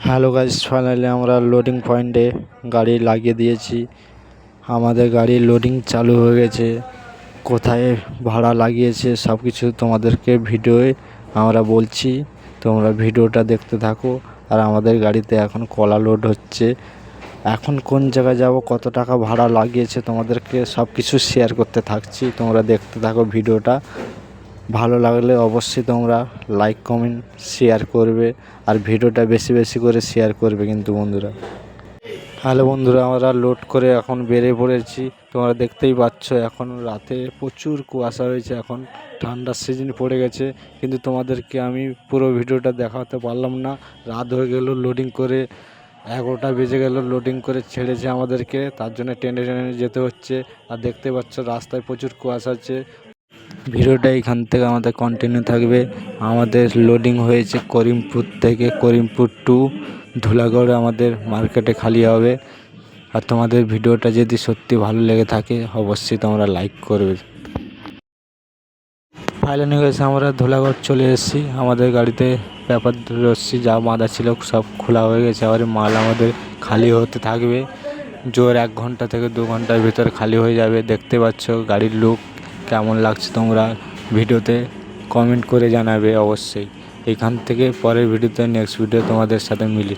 Hello guys, finally আমরা loading পয়েন্টে গাড়ি লাগিয়ে দিয়েছি। আমাদের গাড়ির লোডিং চালু হয়ে গেছে। কোথায় ভাড়া লাগিয়েছে সব কিছু তোমাদেরকে ভিডিওয়ে আমরা বলছি, তোমরা ভিডিওটা দেখতে থাকো। আর আমাদের গাড়িতে এখন কলা লোড হচ্ছে। এখন কোন জায়গায় যাব, কত টাকা ভাড়া লাগিয়েছে তোমাদেরকে সব কিছু শেয়ার করতে থাকছি। তোমরা দেখতে থাকো ভিডিওটা। ভালো লাগলে অবশ্যই তোমরা লাইক কমেন্ট শেয়ার করবে, আর ভিডিওটা বেশি বেশি করে শেয়ার করবে কিন্তু বন্ধুরা। হ্যালো বন্ধুরা, আমরা লোড করে এখন বেরিয়ে পড়েছি। তোমরা দেখতেই পাচ্ছ এখন রাতে প্রচুর কুয়াশা হয়েছে। এখন ঠান্ডার সিজন পড়ে গেছে, কিন্তু তোমাদেরকে আমি পুরো ভিডিওটা দেখাতে পারলাম না। রাত হয়ে গেল, লোডিং করে 11টা বেজে গেল। লোডিং করে ছেড়েছে আমাদেরকে, তার জন্য টেনে টেনে যেতে হচ্ছে। আর দেখতে পাচ্ছ রাস্তায় প্রচুর কুয়াশা আছে। ভিডিওটা এখান থেকে আমাদের কন্টিনিউ থাকবে। আমাদের লোডিং হয়েছে করিমপুর থেকে, করিমপুর টু ধুলাগড় আমাদের মার্কেটে খালি হবে। আর তোমাদের ভিডিওটা যদি সত্যি ভালো লেগে থাকে অবশ্যই তোমরা লাইক করবে। ফাইনালি গেছে, আমরা ধুলাগড় চলে এসেছি। আমাদের গাড়িতে পেপার রশ্মি যা বাঁধা ছিল সব খোলা হয়ে গেছে। আবার মাল আমাদের খালি হতে থাকবে। জোর 1 ঘন্টা থেকে 2 ঘন্টার ভিতর খালি হয়ে যাবে। দেখতে পাচ্ছ গাড়ির লুক কেমন লাগছে, তোমরা ভিডিওতে কমেন্ট করে জানাবে অবশ্যই। এখান থেকে পরের ভিডিওতে নেক্সট ভিডিও তোমাদের সাথে মিলি।